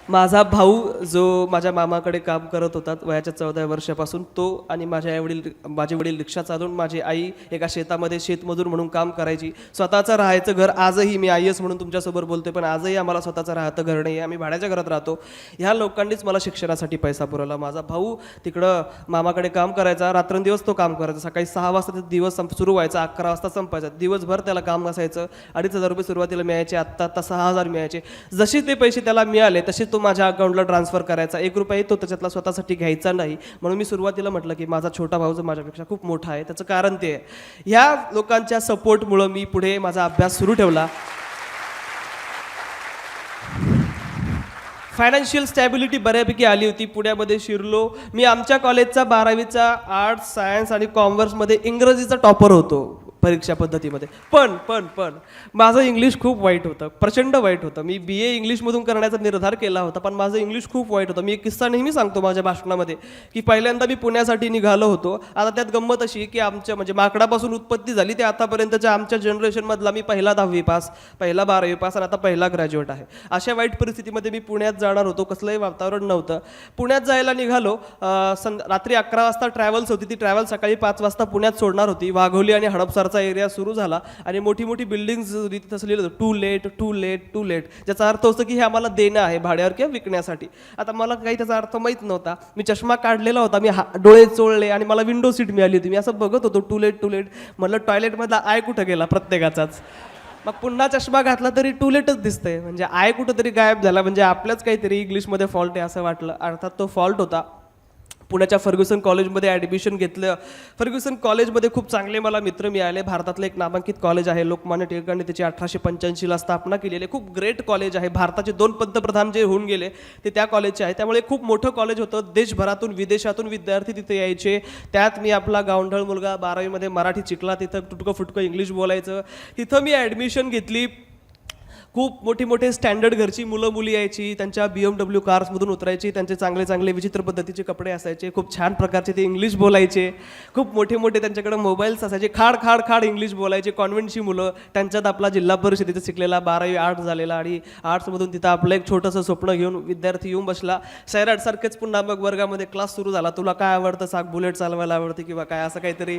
माझा भाऊ जो माझ्या मामाकडे काम करत होता वयाच्या 14 वर्षापासून, तो आणि माझे वडील रिक्षा चालवून, माझी आई एका शेतामध्ये शेतमजूर म्हणून काम करायची. स्वतःचं राहायचं घर आजही, मी IAS म्हणून तुमच्यासोबत बोलतोय, पण आजही आम्हाला स्वतःचं राहतं घर नाही आहे, आम्ही भाड्याच्या घरात राहतो. ह्या लोकांनीच मला शिक्षणासाठी पैसा पुरवला. माझा भाऊ तिकडं मामाकडे काम करायचा, रात्रंदिवस तो काम करायचा. सकाळी 6 वाजता ते दिवस सुरू व्हायचा, 11 वाजता संपायचा. दिवसभर त्याला काम असायचं. 2,500 रुपये सुरुवातीला मिळायचे, आत्ता 6,000 मिळायचे. जसे ते पैसे त्याला मिळाले तसे तो माझ्या अकाउंटला ट्रान्सफर करायचा. 1 रुपयाही तो त्याच्यातला स्वतःसाठी घ्यायचा नाही. म्हणून मी सुरुवातीला म्हटलं की माझा छोटा भाऊ जो माझ्यापेक्षा खूप मोठा आहे, त्याचं कारण ते आहे. ह्या लोकांच्या सपोर्टमुळं मी पुढे माझा अभ्यास सुरू ठेवला. फायनान्शियल स्टॅबिलिटी बऱ्यापैकी आली होती. पुण्यामध्ये शिरलो मी. आमच्या कॉलेजचा 12वीचा आर्ट्स, सायन्स आणि कॉमर्समध्ये इंग्रजीचा टॉपर होतो परीक्षा पद्धतीमध्ये. पण माझं इंग्लिश खूप वाईट होतं, प्रचंड वाईट होतं. मी BA इंग्लिशमधून करण्याचा निर्धार केला होता, पण माझं इंग्लिश खूप वाईट होतं. मी एक किस्सा नेहमी सांगतो माझ्या भाषणामध्ये की पहिल्यांदा मी पुण्यासाठी निघालो होतो. आता त्यात गंमत अशी की आमच्या म्हणजे माकडापासून उत्पत्ती झाली ते आतापर्यंतच्या आमच्या जनरेशनमधला मी पहिला 10वी पास, पहिला 12वी पास आणि आता पहिला ग्रॅज्युएट आहे. अशा वाईट परिस्थितीमध्ये मी पुण्यात जाणार होतो. कसलंही वातावरण नव्हतं. पुण्यात जायला निघालो. रात्री 11 वाजता ट्रॅव्हल्स होती. ती ट्रॅव्हल सकाळी 5 वाजता पुण्यात सोडणार होती. वाघोली आणि हडपसरचा एरिया सुरू झाला आणि मोठी मोठी बिल्डिंग्स होती. तिथं असं लिहिलं होतं too late too late too late, ज्याचा अर्थ असतो की हे आम्हाला देणं आहे भाड्यावर किंवा विकण्यासाठी. आता मला काही त्याचा अर्थ माहीत नव्हता. मी चष्मा काढलेला होता, मी डोळे चोळले आणि मला विंडो सीट मिळाली होती. मी असं बघत होतो टू लेट टू लेट. म्हटलं टॉयलेटमधला आय कुठं गेला प्रत्येकाचाच. मग पुन्हा चष्मा घातला तरी टू लेटच दिसतंय, म्हणजे आय कुठं तरी गायब झाला, म्हणजे आपल्याच काहीतरी इंग्लिशमध्ये फॉल्ट आहे असं वाटलं. अर्थात तो फॉल्ट होता. पुण्याच्या फर्ग्युसन कॉलेजमध्ये ॲडमिशन घेतलं. फर्ग्युसन कॉलेजमध्ये खूप चांगले मला मित्र मिळाले. भारतातलं एक नामांकित कॉलेज आहे. लोकमान्य टिळकांनी त्याची 1885ला स्थापना केलेली. खूप ग्रेट कॉलेज आहे. भारताचे 2 पंतप्रधान जे होऊन गेले ते त्या कॉलेजचे आहे. त्यामुळे खूप मोठं कॉलेज होतं. देशभरातून विदेशातून विद्यार्थी तिथे यायचे. त्यात मी आपला गावंढळ मुलगा 12वीमध्ये मराठी शिकला. तिथं तुटकं फुटकं इंग्लिश बोलायचं. तिथं मी ॲडमिशन घेतली. खूप मोठे स्टँडर्ड घरची मुलं मुली यायची. त्यांच्या BMW कार्समधून उतरायची. त्यांचे चांगले चांगले विचित्र पद्धतीचे कपडे असायचे. खूप छान प्रकारचे ते इंग्लिश बोलायचे. खूप मोठे त्यांच्याकडे मोबाईल्स असायचे. खाड इंग्लिश बोलायचे. कॉन्व्हेंटची मुलं. त्यांच्यात आपला जिल्हा परिषदेचा शिकलेला 12वी आर्ट्स झालेला आणि आर्ट्समधून तिथं आपलं एक छोटंसं स्वप्न घेऊन विद्यार्थी येऊन बसला. सैराटसारखेच पुन्हा मग वर्गामध्ये क्लास सुरू झाला. तुला काय आवडतं सांग, बुलेट चालवायला आवडते किंवा काय, असं काहीतरी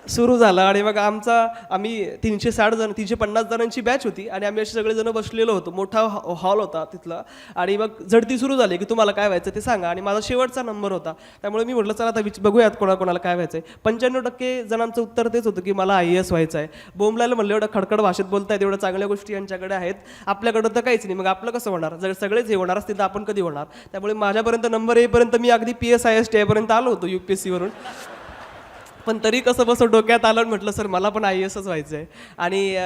सुरू झालं. आणि मग आम्ही 350 जणांची बॅच होती आणि आम्ही असे सगळेजण बसलेलो होतो. मोठा हॉल होता तिथला. आणि मग झडती सुरू झाली की तुम्हाला काय व्हायचं ते सांगा. आणि माझा शेवटचा नंबर होता. त्यामुळे मी म्हटलं चला आता बघूयात कोणाकोणाला काय व्हायचं आहे. 95% जणांचं उत्तर तेच होतं की मला IAS व्हायचं आहे. बोंबलायला म्हणलं एवढं खडखड भाषेत बोलतायत, एवढ्या चांगल्या गोष्टी यांच्याकडे आहेत, आपल्याकडं तर काहीच नाही, मग आपलं कसं होणार. जर सगळेच हे होणार असतील तर आपण कधी होणार. त्यामुळे माझ्यापर्यंत नंबर येईपर्यंत मी अगदी PSIS पर्यंत आलो होतो UPSC वरून. पण तरी कसं बसं डोक्यात आलं आणि म्हटलं सर मला पण IASच व्हायचं आहे. आणि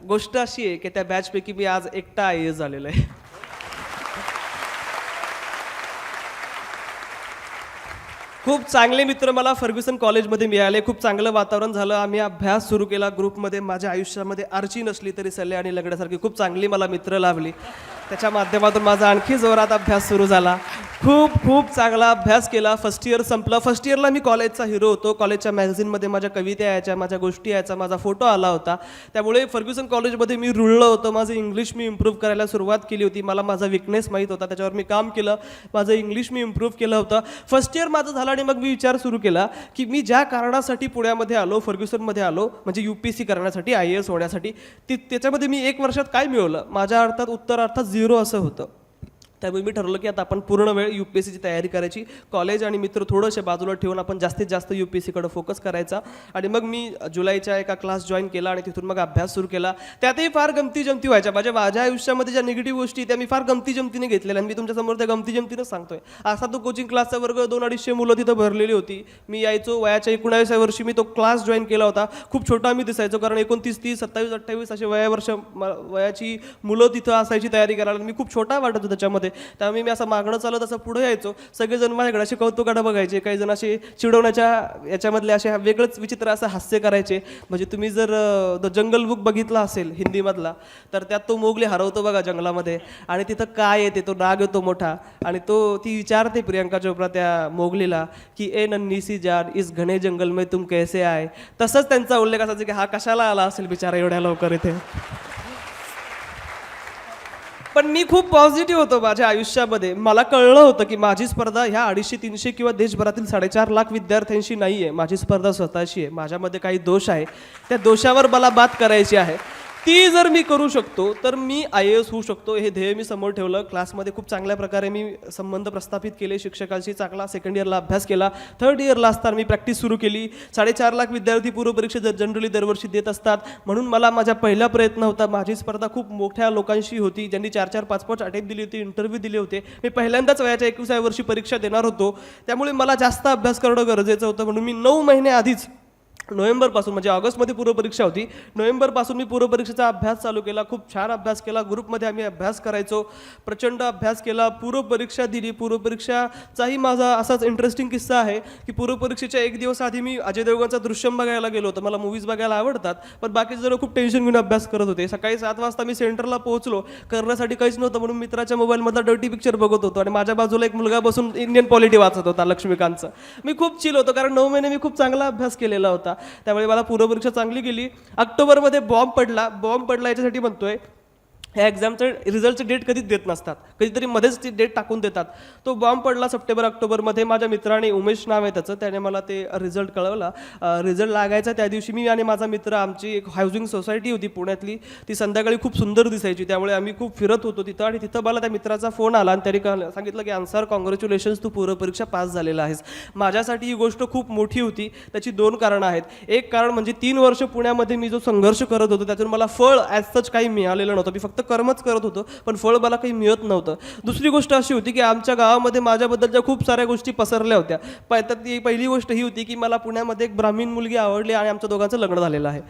गोष्ट अशी आहे की त्या बॅचपैकी मी आज एकटा IAS झालेलो आहे. खूप चांगले मित्र मला फर्ग्युसन कॉलेजमध्ये मिळाले. खूप चांगलं वातावरण झालं. आम्ही अभ्यास सुरू केला ग्रुपमध्ये. माझ्या आयुष्यामध्ये आर्ची नसली तरी सल्ले आणि लगड्यासारखी खूप चांगली मला मित्र लाभली. त्याच्या माध्यमातून माझा आणखी जोरात अभ्यास सुरू झाला. खूप चांगला अभ्यास केला. फर्स्ट इयर संपलं. फर्स्ट इयरला मी कॉलेजचा हिरो होतो. कॉलेजच्या मॅगझिनमध्ये माझ्या कविता यायच्या, माझ्या गोष्टी यायच्या, माझा फोटो आला होता. त्यामुळे फर्ग्युसन कॉलेजमध्ये मी रुळलो होतो. माझं इंग्लिश मी इम्प्रूव्ह करायला सुरुवात केली होती. मला माझा विकनेस माहीत होता, त्याच्यावर मी काम केलं. माझं इंग्लिश मी इम्प्रूव्ह केलं होतं. फर्स्ट इयर माझं झालं आणि मग मी विचार सुरू केला की मी ज्या कारणासाठी पुण्यामध्ये आलो, फर्ग्युसनमध्ये आलो, म्हणजे UPSC करण्यासाठी, IAS होण्यासाठी, त्याच्यामध्ये मी 1 वर्षात काय मिळवलं. माझ्या अर्थात उत्तरार्थात 0 असं होतं. त्यामुळे मी ठरवलं की आता आपण पूर्ण वेळ UPSCची तयारी करायची. कॉलेज आणि मित्र थोडंसे बाजूला ठेवून आपण जास्तीत जास्त UPSCकडे फोकस करायचा. आणि मग मी जुलैच्या एका क्लास जॉईन केला आणि तिथून मग अभ्यास सुरू केला. त्यातही फार गमती जमती व्हायच्या. माझ्या आयुष्यामध्ये ज्या निगेटिव्ह गोष्टी त्या मी फार गमती जमतीने घेतलेल्या आणि मी तुमच्यासमोर त्या गमती जमतीनंच सांगतोय. असा तो कोचिंग क्लासचा वर्ग 200-250 मुलं तिथं भरलेली होती. मी यायचो. वयाच्या 19व्या वर्षी मी तो क्लास जॉईन केला होता. खूप छोटा मी दिसायचो, कारण 29, 30, 27, 28 असे वयाची मुलं तिथं असायची तयारी करायला. मी खूप छोटा वाटत होतो त्याच्यामध्ये. त्यामुळे मी असं मागणं चालत असं पुढे यायचो. सगळेजण माझ्याकडे असे कौतुकानं बघायचे. काही जण असे चिडवण्याच्या याच्यामधले असे वेगळंच विचित्र असं हास्य करायचे. म्हणजे तुम्ही जर द जंगल बुक बघितला असेल हिंदीमधला, तर त्यात तो मोगली हरवतो बघा जंगलामध्ये आणि तिथं काय येते, तो नाग येतो मोठा आणि ती विचारते प्रियंका चोप्रा त्या मोगलीला की ए नन्ही सी जान इस घने जंगल में तुम कैसे आए. तसंच त्यांचा उल्लेख असायचा की हा कशाला आला असेल बिचारा एवढ्या लवकर इथे. पण मी खूप पॉझिटिव्ह होतो माझ्या आयुष्यामध्ये. मला कळलं होतं की माझी स्पर्धा ह्या 250-300 किंवा देशभरातील 4.5 लाख विद्यार्थ्यांशी नाही आहे. माझी स्पर्धा स्वतःशी आहे. माझ्यामध्ये काही दोष आहे, त्या दोषावर मला बात करायची आहे. ती जर मी करू शकतो तर मी IAS होऊ शकतो. हे ध्येय मी समोर ठेवलं. क्लासमध्ये खूप चांगल्या प्रकारे मी संबंध प्रस्थापित केले. शिक्षकांशी चांगला सेकंड इयरला अभ्यास केला. थर्ड इयरला असताना मी प्रॅक्टिस सुरू केली. 4.5 लाख विद्यार्थी पूर्वपरीक्षा जनरली दरवर्षी देत असतात. म्हणून मला माझा पहिला प्रयत्न होता. माझी स्पर्धा खूप मोठ्या लोकांशी होती, ज्यांनी 4-4, 5-5 अटेम्प्ट दिली होती, इंटरव्ह्यू दिले होते. मी पहिल्यांदाच वयाच्या 21व्या वर्षी परीक्षा देणार होतो. त्यामुळे मला जास्त अभ्यास करणं गरजेचं होतं. म्हणून मी 9 महिने आधीच नोव्हेंबरपासून, म्हणजे ऑगस्टमध्ये पूर्वपरीक्षा होती, नोव्हेंबरपासून मी पूर्वपरीक्षेचा अभ्यास चालू केला. खूप छान अभ्यास केला. ग्रुपमध्ये आम्ही अभ्यास करायचो. प्रचंड अभ्यास केला. पूर्वपरीक्षा दिली. पूर्वपरीक्षाचाही माझा असाच इंटरेस्टिंग किस्सा आहे की पूर्वपरीक्षेच्या एक दिवस आधी मी अजय देवगणचा दृश्यम बघायला गेलो होतो. मला मूवीज बघायला आवडतात, पण बाकीचे जण खूप टेन्शन घेऊन अभ्यास करत होते. सकाळी 7 वाजता मी सेंटरला पोहोचलो. करण्यासाठी काहीच नव्हतं, म्हणून मित्राच्या मोबाईलमधला डर्टी पिक्चर बघत होतो आणि माझ्या बाजूला एक मुलगा बसून इंडियन पॉलिटी वाचत होता, लक्ष्मीकांतचं. मी खूप चिल होतो, कारण 9 महिने मी खूप चांगला अभ्यास केलेला होता. त्यामुळे मला पूर्वपरीक्षा चांगली गेली. ऑक्टोबरमध्ये बॉम्ब पडला याच्यासाठी म्हणतोय, ह्या एक्झामचं रिझल्टचं डेट कधीच देत नसतात, कधीतरी मध्येच ती डेट टाकून देतात. तो बॉम्ब पडला सप्टेंबर-ऑक्टोबरमध्ये. माझ्या मित्राने, उमेश नाव आहे त्याचं, त्याने मला ते रिझल्ट कळवला. रिझल्ट लागायचा त्या दिवशी मी आणि माझा मित्र, आमची एक हाऊसिंग सोसायटी होती पुण्यातली, ती संध्याकाळी खूप सुंदर दिसायची. त्यामुळे आम्ही खूप फिरत होतो तिथं, आणि तिथं मला त्या मित्राचा फोन आला आणि त्याने सांगितलं की अन्सार, कॉंग्रॅच्युलेशन्स, तू पूर्वपरीक्षा पास झालेला आहेस. माझ्यासाठी ही गोष्ट खूप मोठी होती. त्याची 2 कारणं आहेत. एक कारण म्हणजे 3 वर्ष पुण्यामध्ये मी जो संघर्ष करत होतो त्यातून मला फळ ॲज सच काही मिळालेलं नव्हतं. मी फक्त कर्मच करत होतो, पण फळ मला काही मिळत नव्हतं. दुसरी गोष्ट अशी होती की आमच्या गावामध्ये माझ्याबद्दलच्या खूप साऱ्या गोष्टी पसरल्या होत्या. तर ती पहिली गोष्ट ही होती की मला पुण्यामध्ये एक ब्राह्मीण मुलगी आवडली आणि आमच्या दोघांचं लग्न झालेलं आहे.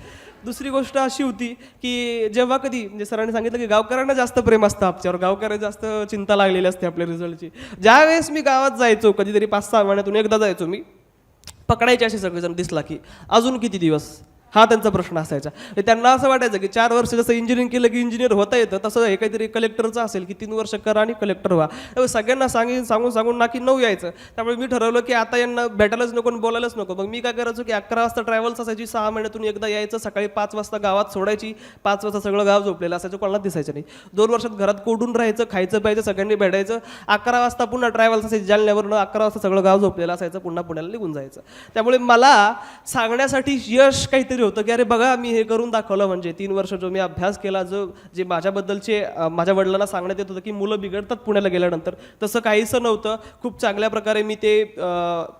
दुसरी गोष्ट अशी होती की जेव्हा कधी, म्हणजे सरांनी सांगितलं की गावकऱ्यांना जास्त प्रेम असतं आमच्यावर, गावकऱ्यांना जास्त चिंता लागलेली असते आपल्या रिझल्टची. ज्यावेळेस मी गावात जायचो, कधीतरी 5-6 महिन्यातून एकदा जायचो मी, पकडायचे असे सगळेजण दिसला की अजून किती दिवस, हा त्यांचा प्रश्न असायचा. त्यांना असं वाटायचं की 4 वर्ष जसं इंजिनिअरिंग केलं की इंजिनियर होता येतं, तसं हे काहीतरी कलेक्टरचं असेल की 3 वर्ष करा आणि कलेक्टर व्हा. त्यामुळे सगळ्यांना सांगून ना की 9 यायचं. त्यामुळे मी ठरवलं की आता यांना भेटायलाच नको आणि बोलायलाच नको. मग मी काय करायचो की 11 वाजता ट्रॅव्हल्स असायची, 6 महिन्यातून एकदा यायचं. सकाळी 5 वाजता गावात सोडायची. 5 वाजता सगळं गाव झोपलेलं असायचं, कोणालाच दिसायचं नाही. 2 वर्षात घरात कोडून राहायचं, खायचं प्यायचं, सगळ्यांनी भेटायचं. 11 वाजता पुन्हा ट्रॅव्हल्स असायची जालन्यावरनं. 11 वाजता सगळं गाव झोपलेलं असायचं, पुन्हा पुण्याला निघून जायचं. त्यामुळे मला सांगण्यासाठी यश काहीतरी होतं की अरे बघा, मी हे करून दाखवलं. म्हणजे 3 वर्ष जो मी अभ्यास केला, जे माझ्याबद्दलचे माझ्या वडिलांना सांगण्यात येत होतं की मुलं बिघडतात पुण्याला गेल्यानंतर, तसं काहीच नव्हतं. खूप चांगल्या प्रकारे मी ते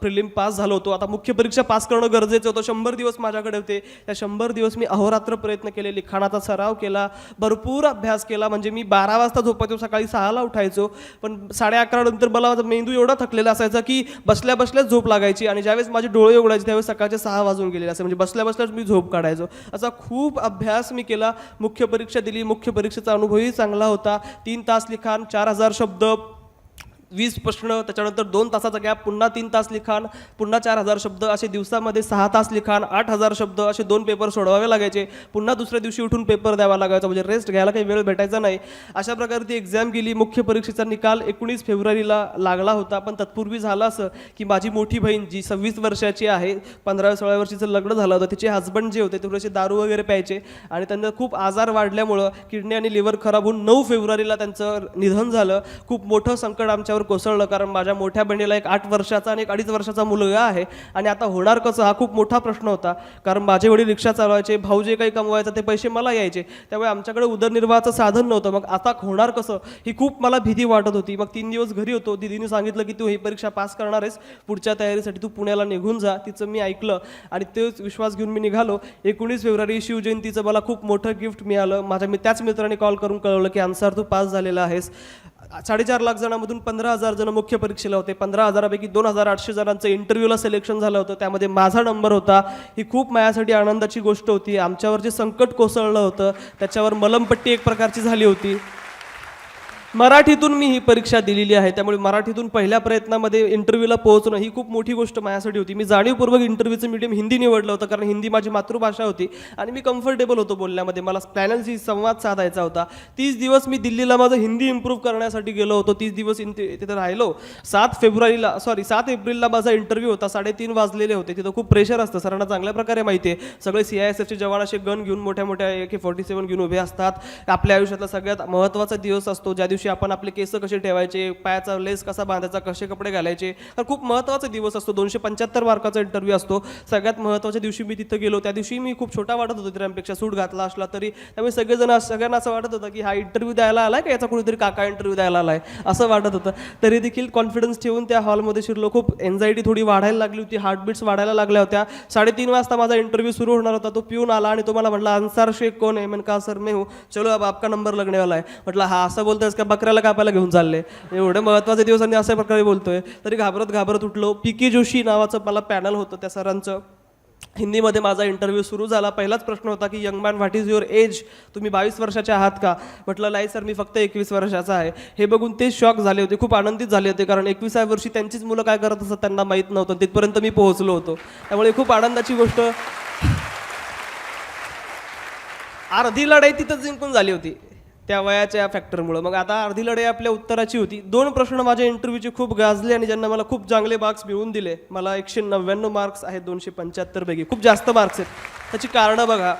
प्रिलिम पास झालो होतो. आता मुख्य परीक्षा पास करणं गरजेचं होतं. 100 दिवस माझ्याकडे होते. त्या 100 दिवस मी अहोरात्र प्रयत्न केले, लिखाणाचा सराव केला, भरपूर अभ्यास केला. म्हणजे मी 12 वाजता झोपायचो, सकाळी 6ला उठायचो. पण 11:30 नंतर मला माझा मेंदू एवढा थकलेला असायचा की बसल्या बसल्याच झोप लागायची, आणि ज्यावेळेस माझे डोळे उघडायचे त्यावेळेस सकाळचे 6 वाजून गेलेले असे. म्हणजे बसल्या बसल्याच मी झोप काढायचो. असा खूप अभ्यास मी केला. मुख्य परीक्षा दिली. मुख्य परीक्षेचा अनुभवही चांगला होता. 3 तास लिखाण, 4000 शब्द, 20 प्रश्न, त्याच्यानंतर 2 तासाचा गॅप, पुन्हा 3 तास लिखाण, पुन्हा 4000 शब्द, असे दिवसामध्ये 6 तास लिखाण, 8000 शब्द, असे 2 पेपर सोडवावे लागायचे. पुन्हा दुसऱ्या दिवशी उठून पेपर द्यावा लागायचा, म्हणजे रेस्ट घ्यायला काही वेळ भेटायचा नाही. अशा प्रकारे ती एक्झाम गेली. मुख्य परीक्षेचा निकाल 19 फेब्रुवारीला लागला होता. पण तत्पूर्वी झालं असं की माझी मोठी बहीण जी 26 वर्षाची आहे, 15-16 वर्षीचं लग्न झालं होतं, तिचे हस्बंड जे होते ते थोडेसे दारू वगैरे प्यायचे, आणि त्यांना खूप आजार वाढल्यामुळं किडनी आणि लिव्हर खराब होऊन 9 फेब्रुवारीला त्यांचं निधन झालं. खूप मोठं संकट आमच्यावर कोसळलं, कारण माझ्या मोठ्या बहिणीला एक 8 वर्षाचा आणि एक 2.5 वर्षाचा मुलगा आहे, आणि आता होणार कसं, हा खूप मोठा प्रश्न होता. कारण माझे वडील रिक्षा चालवायचे, भाऊ जे काही कमवायचं ते पैसे मला यायचे, त्यामुळे आमच्याकडे उदरनिर्वाहाचं साधन नव्हतं. मग आता होणार कसं, ही खूप मला भीती वाटत होती. मग 3 दिवस घरी होतो. दीदीने सांगितलं की तू ही परीक्षा पास करणार आहेस, पुढच्या तयारीसाठी तू पुण्याला निघून जा. तिचं मी ऐकलं आणि तेच विश्वास घेऊन मी निघालो. 19 फेब्रुवारी शिवजयंतीचं मला खूप मोठं गिफ्ट मिळालं. त्याच मित्राने कॉल करून कळवलं की अन्सार तू पास झालेला आहेस. 4.5 लाख जणांमधून 15,000 जण मुख्य परीक्षेला होते. 15,000पैकी 2,800 जणांचं इंटरव्ह्यूला सिलेक्शन झालं होतं. त्यामध्ये माझा नंबर होता. ही खूप माझ्यासाठी आनंदाची गोष्ट होती. आमच्यावर जे संकट कोसळलं होतं त्याच्यावर मलमपट्टी एक प्रकारची झाली होती. मराठीतून मी ही परीक्षा दिलेली आहे, त्यामुळे मराठीतून पहिल्या प्रयत्नामध्ये इंटरव्ह्यूला पोहोचणं ही खूप मोठी गोष्ट माझ्यासाठी होती. मी जाणीवपूर्वक इंटरव्ह्यूचं मीडियम हिंदी निवडलं होतं, कारण हिंदी माझी मातृभाषा होती आणि मी कम्फर्टेबल होतो बोलण्यामध्ये. मला पॅनलशी संवाद साधायचा होता. 30 दिवस मी दिल्लीला माझं हिंदी इम्प्रूव्ह करण्यासाठी गेलो होतो. 30 दिवस तिथे राहिलो. 7 एप्रिलला माझा इंटरव्ह्यू होता. 3:30 वाजलेले होते. तिथं खूप प्रेशर असतं, सरांना चांगल्या प्रकारे माहिती आहे. सगळे CISFचे जवान असे गन घेऊन मोठ्या मोठ्या AK-47 घेऊन उभे असतात. आपल्या आयुष्यातला सगळ्यात महत्त्वाचा दिवस असतो, ज्या दिवशी आपण आपले केस कसे ठेवायचे, पायाचा लेस कसा बांधायचा, कसे कपडे घालायचे, तर खूप महत्त्वाचा दिवस असतो. 275 मार्काचा इंटरव्ह्यू असतो. सगळ्यात महत्त्वाच्या दिवशी मी तिथं गेलो. त्या दिवशी मी खूप छोटा वाटत होतो इतरांपेक्षा, सूट घातला असला तरी. त्यामुळे सगळ्यांना असं वाटत होतं की हा इंटरव्ह्यू द्यायला आलाय का याचा कुणीतरी काका इंटरव्ह्यू द्यायला आलाय असं वाटत होतं. तरी देखील कॉन्फिडन्स ठेवून त्या हॉलमध्ये शिरलो. खूप एन्झायटी थोडी वाढायला लागली होती, हार्टबीट्स वाढायला लागल्या होत्या. 3:30 वाजता माझा इंटरव्ह्यू सुरू होणार होता. तो पिऊन आला आणि तो मला म्हटला, अन्सार शेख कौन है? मैंने कहा सर मैं हूँ. चलो अब आपका नंबर लगने वाला है. म्हटलं हा असं बोलतोयस का, बकऱ्याला कापायला घेऊन चालले? एवढे महत्त्वाचे दिवस आणि अशा प्रकारे बोलतोय. तरी घाबरत उठलो. PK जोशी नावाचं मला पॅनल होतं त्या सरांचं. हिंदीमध्ये माझा इंटरव्ह्यू सुरू झाला. पहिलाच प्रश्न होता की young man what is your age? तुम्ही 22 वर्षाचे आहात का? म्हटलं नाही सर, मी फक्त 21 वर्षाचा आहे. हे बघून ते शॉक झाले होते, खूप आनंदित झाले होते, कारण 21व्या वर्षी त्यांचीच मुलं काय करत असतात त्यांना माहीत नव्हतं. तिथपर्यंत मी पोहोचलो होतो. त्यामुळे खूप आनंदाची गोष्ट. अर्धी लढाई तिथं जिंकून झाली होती त्या वयाच्या फॅक्टरमुळं. मग आता अर्धी लढाई आपल्या उत्तराची होती. 2 प्रश्न माझ्या इंटरव्ह्यूचे खूप गाजले आणि ज्यांना मला खूप चांगले मार्क्स मिळवून दिले. मला 199 मार्क्स आहेत 275 पैकी, खूप जास्त मार्क्स आहेत. त्याची कारणं बघा.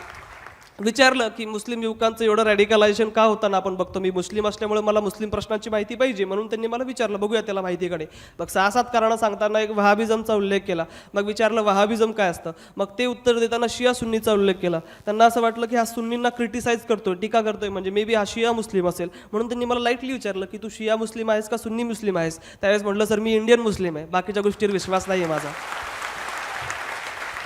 विचारलं की मुस्लिम युवकांचं एवढं रॅडिकलायझेशन का होताना आपण बघतो. मी मुस्लिम असल्यामुळे मला मुस्लिम प्रश्नांची माहिती पाहिजे, म्हणून त्यांनी मला विचारलं, बघूया त्याला माहितीकडे. मग 6-7 कारणं सांगताना एक वहाबिझमचा उल्लेख केला. मग विचारलं वहाबिझम काय असतं. मग ते उत्तर देताना शिया सुन्नीचा उल्लेख केला. त्यांना असं वाटलं की हा सुन्नींना क्रिटिसाइज करतोय, टीका करतोय, म्हणजे मे बी हा शिया मुस्लिम असेल, म्हणून त्यांनी मला लाईटली विचारलं की तू शिया मुस्लिम आहेस का सुन्नी मुस्लिम आहेस? त्यावेळेस म्हटलं सर मी इंडियन मुस्लिम आहे, बाकीच्या गोष्टीवर विश्वास नाही आहे माझा.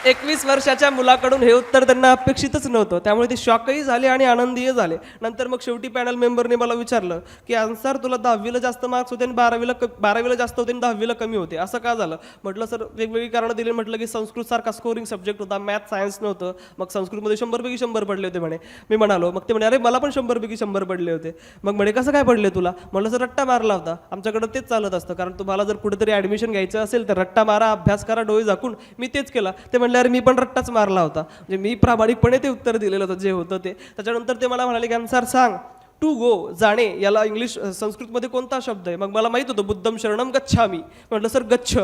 21 वर्षाच्या मुलाकडून हे उत्तर त्यांना अपेक्षितच नव्हतं. त्यामुळे ते शॉकही झाले आणि आनंदीही झाले. नंतर मग शेवटी पॅनल मेंबरने मला विचारलं की अन्सार तुला 10वीला जास्त मार्क्स होते आणि 12वीला जास्त होते आणि 10वीला कमी होते, असं का झालं? म्हटलं सर वेगवेगळी कारणं दिली. म्हटलं की संस्कृतसारखा स्कोरिंग सब्जेक्ट होता, मॅथ सायन्स नव्हतं. मग संस्कृतमध्ये 100 पैकी 100 पडले होते म्हणे. मी म्हणालो, मग ते म्हणे अरे मला पण 100 पैकी 100 पडले होते. मग म्हणे कसं काय पडले तुला? म्हटलं सर रट्टा मारला होता. आमच्याकडं तेच चालत असतं, कारण तुम्हाला जर कुठेतरी ॲडमिशन घ्यायचं असेल तर रट्टा मारा, अभ्यास करा, डोळे झाकून. मी तेच केला. ते म्हणले अरे मी पण रट्टाच मारला होता. म्हणजे मी प्रामाणिकपणे ते उत्तर दिलेलं होतं जे होतं ते. त्याच्यानंतर ते मला म्हणाले की अन्सार सांग, टू गो जाणे याला इंग्लिश संस्कृतमध्ये कोणता शब्द आहे? मग मला माहित होतं बुद्धम शरणम गच्छामी. म्हटलं सर गच्छ.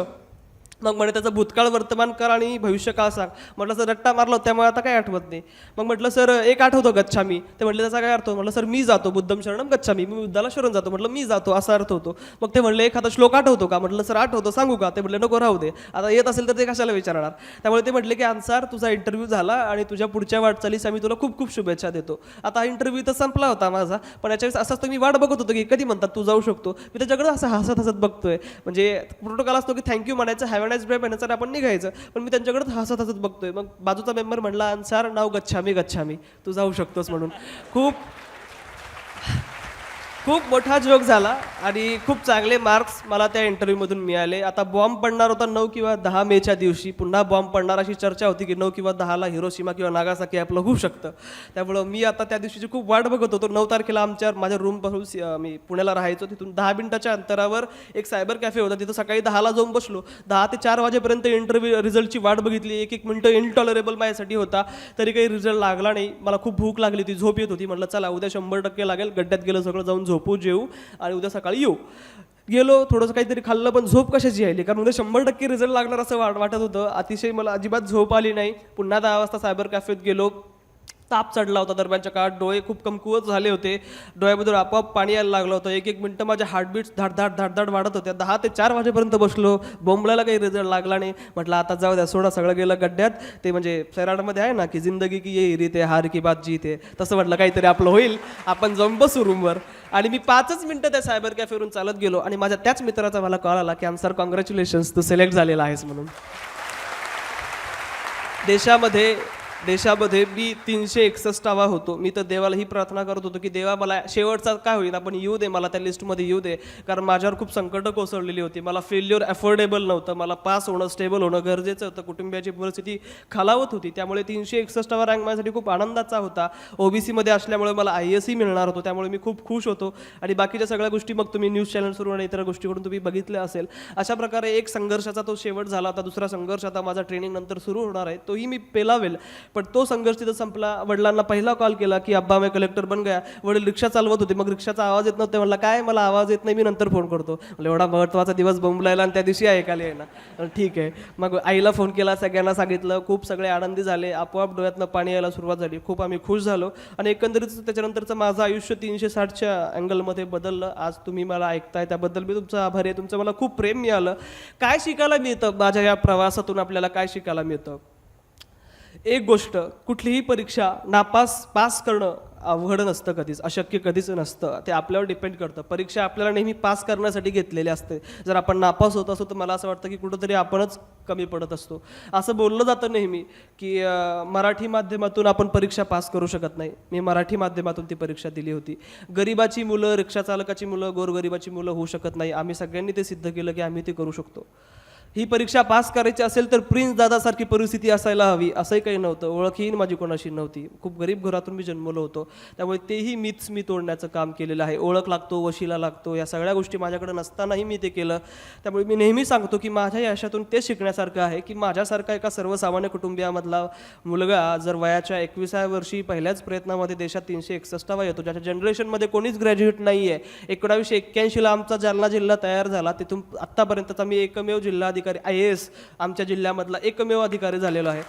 मग म्हणे त्याचं भूतकाळ वर्तमान काळ आणि भविष्यकाळ सांग. म्हटलं सर रट्टा मारलो त्यामुळे आता काय आठवत नाही. मग म्हटलं सर एक आठवतो गच्छामी. ते म्हटलं त्याचा काय अर्थ? म्हटलं सर मी जातो, बुद्धम शरणम गच्छामी, मी बुद्धाला शरण जातो. म्हटलं मी जातो असा अर्थ होतो. मग ते म्हणले एखादा श्लोक आठवतो का? म्हटलं सर आठवतो, सांगू का? ते म्हटले नको राहू दे, आता येत असेल तर ते कशाला विचारणार. त्यामुळे ते म्हटले की अन्सार तुझा इंटरव्ह्यू झाला आणि तुझ्या पुढच्या वाटचालीस आम्ही तुला खूप खूप शुभेच्छा देतो. आता हा इंटरव्ह्यू तर संपला होता माझा, पण याच्या वेळेस असंच मी वाट बघत होतो की कधी म्हणतात तू जाऊ शकतो. मी त्याच्याकडे असं हसत बघतोय. म्हणजे प्रोटोकॉल असतो की थँक्यू म्हणायचं, हॅव अ नाईस डे म्हणायचं, आपण निघायचं. पण मी त्यांच्याकडे हसत बघतोय. मग बाजूचा मेंबर म्हणला अन्सार नाव गच्छामी, तू जाऊ शकतोस म्हणून. खूप मोठा जोक झाला आणि खूप चांगले मार्क्स मला त्या इंटरव्ह्यूमधून मिळाले. आता बॉम्ब पडणार होता 9 किंवा 10 मेच्या दिवशी. पुन्हा बॉम्ब पडणार अशी चर्चा होती की 9 किंवा 10ला हिरोशिमा किंवा नागासाकी आपलं होऊ शकतं. त्यामुळं मी आता त्या दिवशीची खूप वाट बघत होतो. 9 तारखेला माझ्या रूमपासून मी पुण्याला राहायचो, तिथून 10 मिनिटाच्या अंतरावर एक सायबर कॅफे होता. तिथं सकाळी 10ला जाऊन बसलो. 10 ते 4 वाजेपर्यंत इंटरव्ह्यू रिझल्टची वाट बघितली. एक मिनिटं इनटॉलरेबल माझ्यासाठी होता. तरी काही रिझल्ट लागला नाही. मला खूप भूक लागली होती, झोप येत होती. म्हटलं चला उद्या 100% लागेल. गड्ड्यात गेलं सगळं, जाऊन झोपू, जेऊ आणि उद्या सकाळी येऊ. गेलो, थोडंसं काहीतरी खाल्लं, पण झोप कशाची यायली, कारण उद्या 100% रिझल्ट लागणार असं वाटत होतं. अतिशय मला अजिबात झोप आली नाही. पुन्हा 10 वाजता सायबर कॅफेत गेलो. ताप चढला होता दरम्यानच्या काळात, डोळे खूप कमकुवत झाले होते, डोळ्यामधून आपोआप पाणी यायला लागलं होतं. एक मिनिटं माझ्या हार्टबीट्स धाड वाढत होत्या. 10 ते 4 वाजेपर्यंत बसलो. बोंबलायला काही रिझल्ट लागला नाही. म्हटलं आता जाऊ द्या, सोडा, सगळं गेलं गड्ड्यात. ते म्हणजे सैराटमध्ये आहे ना की जिंदगी की ये रीत आहे, हार की बात जीत आहे, तसं म्हटलं काहीतरी आपलं होईल, आपण जाऊन बसू रूमवर. आणि मी 5च मिनिटं त्या सायबर कॅफेवरून चालत गेलो आणि माझ्या त्याच मित्राचा मला कॉल आला की अन्सार कॉंग्रॅच्युलेशन्स, तू सिलेक्ट झालेला आहेस म्हणून. देशामध्ये देशामध्ये मी 361वा होतो. मी तर देवाला ही प्रार्थना करत होतो की देवा मला शेवटचा काय होईल पण येऊ दे, मला त्या लिस्टमध्ये येऊ दे, कारण माझ्यावर खूप संकटं कोसळलेली होती. मला फेल्युअर अफोर्डेबल नव्हतं, मला पास होणं स्टेबल होणं गरजेचं होतं, कुटुंबियाची परिस्थिती खालावत होती. त्यामुळे 361वा रँक माझ्यासाठी खूप आनंदाचा होता. ओबीसीमध्ये असल्यामुळे मला IASही मिळणार होतो, त्यामुळे मी खूप खुश होतो. आणि बाकीच्या सगळ्या गोष्टी मग तुम्ही न्यूज चॅनल्सवरून आणि इतर गोष्टीकडून तुम्ही बघितल्या असेल. अशा प्रकारे एक संघर्षाचा तो शेवट झाला. आता दुसरा संघर्ष आता माझा ट्रेनिंग नंतर सुरू होणार आहे, तोही मी पेलावेल. पण तो संघर्ष तिथं संपला. वडिलांना पहिला कॉल केला की अब्बा मैं कलेक्टर बन गया. वडील रिक्षा चालवत होते, मग रिक्षाचा आवाज येत नव्हता. म्हणला काय, मला आवाज येत नाही, मी नंतर फोन करतो. म्हणजे एवढा महत्त्वाचा दिवस बोंबलायला आणि त्या दिवशी ऐकायला येणार, ठीक आहे. मग आईला फोन केला, सगळ्यांना सांगितलं. खूप सगळे आनंदी झाले, आपोआप डोळ्यातनं पाणी यायला सुरुवात झाली. खूप आम्ही खुश झालो आणि एकंदरीत त्याच्यानंतरचं माझं आयुष्य 360च्या अँगलमध्ये बदललं. आज तुम्ही मला ऐकताय त्याबद्दल मी तुमचा आभारी आहे. तुमचं मला खूप प्रेम मिळालं. काय शिकायला मिळतं माझ्या या प्रवासातून, आपल्याला काय शिकायला मिळतं? एक गोष्ट, कुठलीही परीक्षा पास करणं अवघड नसतं, कधीच अशक्य कधीच नसतं. ते आपल्यावर डिपेंड करतं. परीक्षा आपल्याला नेहमी पास करण्यासाठी घेतलेली असते. जर आपण नापास होत असतो तर मला असं वाटतं की कुठंतरी आपणच कमी पडत असतो. असं बोललं जातं नेहमी की मराठी माध्यमातून आपण परीक्षा पास करू शकत नाही. मी मराठी माध्यमातून ती परीक्षा दिली होती. गरिबाची मुलं, रिक्षाचालकाची मुलं, गोरगरिबाची मुलं होऊ शकत नाही. आम्ही सगळ्यांनी ते सिद्ध केलं की आम्ही ते करू शकतो. ही परीक्षा पास करायची असेल तर प्रिन्स दादासारखी परिस्थिती असायला हवी असंही काही नव्हतं. ओळखही माझी कोणाशी नव्हती. खूप गरीब घरातून मी जन्मलो होतो. त्यामुळे तेही मीच तोडण्याचं काम केलेलं आहे. ओळख लागतो, वशिला लागतो, या सगळ्या गोष्टी माझ्याकडे नसतानाही मी ते केलं. त्यामुळे मी नेहमी सांगतो की माझ्या यशातून ते शिकण्यासारखं आहे की माझ्यासारखा एका सर्वसामान्य कुटुंबियामधला मुलगा जर वयाच्या 21व्या वर्षी पहिल्याच प्रयत्नामध्ये देशात 361वा येतो, ज्याच्या जनरेशनमध्ये कोणीच ग्रॅज्युएट नाही आहे. 1981ला आमचा जालना जिल्हा तयार झाला. तिथून आत्तापर्यंतचा मी एकमेव जिल्हा IAS आमच्या जिल्ह्यामधला एकमेव अधिकारी झालेलो आहे.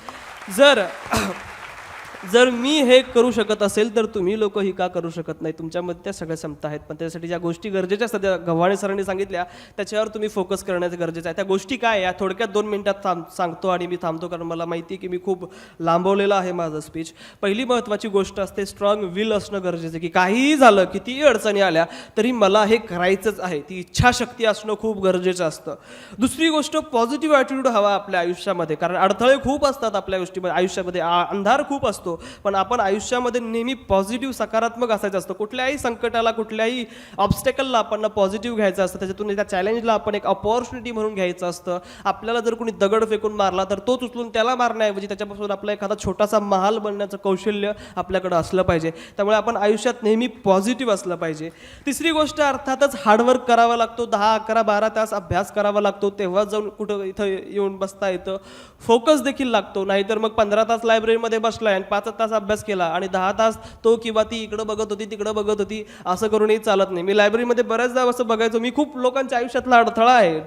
जर मी हे करू शकत असेल तर तुम्ही लोक ही का करू शकत नाही? तुमच्यामध्ये त्या सगळ्या क्षमता आहेत, पण त्यासाठी ज्या गोष्टी गरजेच्या असतात त्या गव्हाणे सरांनी सांगितल्या, त्याच्यावर तुम्ही फोकस करण्याचं गरजेचं आहे. त्या गोष्टी काय या थोडक्यात 2 मिनिटात सांगतो आणि मी थांबतो, कारण मला माहिती की मी खूप लांबवलेलं आहे माझं स्पीच. पहिली महत्त्वाची गोष्ट असते स्ट्रॉंग विल असणं गरजेचं, की काहीही झालं, कितीही अडचणी आल्या तरी मला हे करायचंच आहे. ती इच्छाशक्ती असणं खूप गरजेचं असतं. दुसरी गोष्ट पॉझिटिव्ह ॲटिट्यूड हवा आपल्या आयुष्यामध्ये, कारण अडथळे खूप असतात आपल्या गोष्टीमध्ये, आयुष्यामध्ये अंधार खूप असतो, पण आपण आयुष्यामध्ये नेहमी पॉझिटिव्ह सकारात्मक असायचं असतं. कुठल्याही संकटाला, कुठल्याही ऑब्स्टेकलला आपण पॉझिटिव्ह घ्यायचं असतं. त्याच्यातून त्या चॅलेंजला आपण एक अपॉर्च्युनिटी म्हणून घ्यायचं असतं. आपल्याला जर कोणी दगड फेकून मारला तर तोच उचलून त्याला मारण्याऐवजी त्याच्यापासून आपला एखादा छोटासा महाल बनण्याचं कौशल्य आपल्याकडे असलं पाहिजे. त्यामुळे आपण आयुष्यात नेहमी पॉझिटिव्ह असलं पाहिजे. तिसरी गोष्ट अर्थातच हार्डवर्क करावा लागतो. 10, 11, 12 तास अभ्यास करावा लागतो, तेव्हा जाऊन कुठं इथं येऊन बसता येतं. फोकस देखील लागतो, नाहीतर मग 15 तास लायब्ररीमध्ये बसलाय आणि 5 तास अभ्यास केला आणि 10 तास तो किंवा ती इकडं बघत होती तिकडं बघत होती, असं करूनही चालत नाही. मी लायब्ररीमध्ये बऱ्याचदा असं बघायचो. मी खूप लोकांच्या आयुष्यातला अडथळा आहे.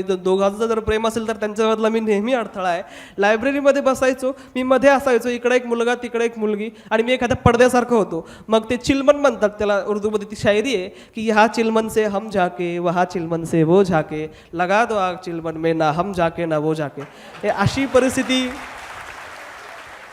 दोघांचं जर प्रेम असेल तर त्यांच्यामधला मी नेहमी अडथळा आहे. लायब्ररीमध्ये बसायचो, मी मध्ये असायचो, इकडे एक मुलगा तिकडे एक मुलगी आणि मी एखाद्या पडद्यासारखं होतो. मग ते चिलमन म्हणतात त्याला, उर्दूमध्ये ती शायरी आहे की हा चिलमन से हम जाके वहा चिलमन से वो झाके लगा दो आग चिलमन में ना हम जाके ना वो जाके. हे अशी परिस्थिती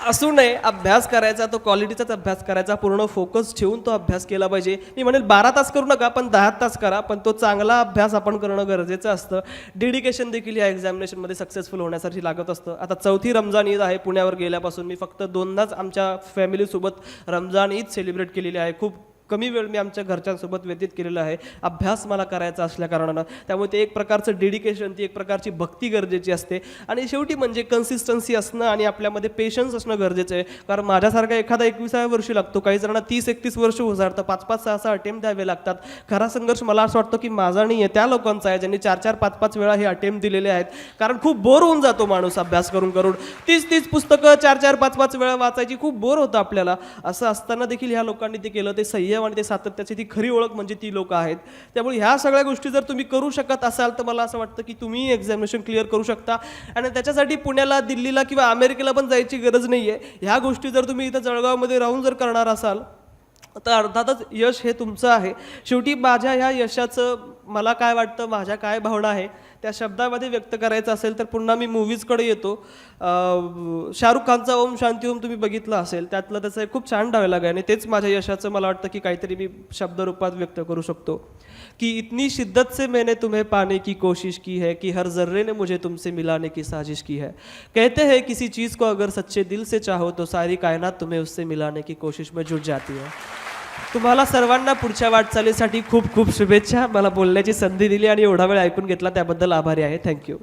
असू नये. अभ्यास करायचा, तो क्वालिटीचाच अभ्यास करायचा, पूर्ण फोकस ठेवून तो अभ्यास केला पाहिजे. मी म्हणेल 12 तास करू नका, पण 10 तास करा, पण तो चांगला अभ्यास आपण करणं गरजेचं असतं. डेडिकेशन देखील या एक्झामिनेशनमध्ये सक्सेसफुल होण्यासाठी लागत असतं. आता 4थी रमजान ईद आहे. पुण्यावर गेल्यापासून मी फक्त 2दाच आमच्या फॅमिलीसोबत रमजान ईद सेलिब्रेट केलेली आहे. खूप कमी वेळ मी आमच्या घरच्यांसोबत व्यतीत केलेला आहे. अभ्यास मला करायचा असल्या कारणानं, त्यामुळे ते एक प्रकारचं डेडिकेशन, ती एक प्रकारची भक्ती गरजेची असते. आणि शेवटी म्हणजे कन्सिस्टन्सी असणं आणि आपल्यामध्ये पेशन्स असणं गरजेचं आहे. कारण माझ्यासारखा एखादा 21व्या वर्षी लागतो, काही जणांना 30-31 वर्ष उजाडतं, 5-5, 6-6 अटेम्प्ट द्यावे लागतात. खरा संघर्ष मला असं वाटतं की माझा नाही आहे, त्या लोकांचा आहे ज्यांनी 4-4, 5-5 वेळा हे अटेम्प्ट दिलेले आहेत. कारण खूप बोर होऊन जातो माणूस अभ्यास करून 30 पुस्तकं 4-4, 5-5 वेळा वाचायची, खूप बोर होतं आपल्याला. असं असताना देखील ह्या लोकांनी ते केलं. ते संयम आणि ते सातत्याची ती खरी ओळख म्हणजे ती लोक आहेत. त्यामुळे ह्या सगळ्या गोष्टी जर तुम्ही करू शकत असाल तर मला असं वाटतं की तुम्ही एक्झामिनेशन क्लिअर करू शकता. आणि त्याच्यासाठी पुण्याला, दिल्लीला किंवा अमेरिकेला पण जायची गरज नाही आहे. ह्या गोष्टी जर तुम्ही इथं जळगावमध्ये राहून जर करणार असाल तर अर्थातच यश हे तुमचं आहे. शेवटी माझ्या ह्या यशाचं मला काय वाटतं, माझ्या काय भावना आहे त्या शब्दामध्ये व्यक्त करायचं असेल तर पुन्हा मी मूवीजकडे येतो. शाहरुख खानचा ओम शांती ओम तुम्ही बघितलं असेल, त्यातलं त्याचं एक खूप छान डायलॉग आहे आणि तेच माझ्या यशाचं मला वाटतं की काहीतरी मी शब्दरूपात व्यक्त करू शकतो कि इतनी शिद्दत से मैंने तुम्हें पाने की कोशिश की है कि हर जर्रे ने मुझे तुमसे मिलाने की साजिश की है. कहते हैं किसी चीज़ को अगर सच्चे दिल से चाहो तो सारी कायनात तुम्हें उससे मिलाने की कोशिश में जुट जाती है. तुम्हाला सर्वांना पुढच्या वाटचालीसाठी खूप खूप शुभेच्छा. मला बोलण्याची संधी दिली आणि एवढा वेळ ऐकून घेतला त्याबद्दल आभारी आहे. थँक्यू.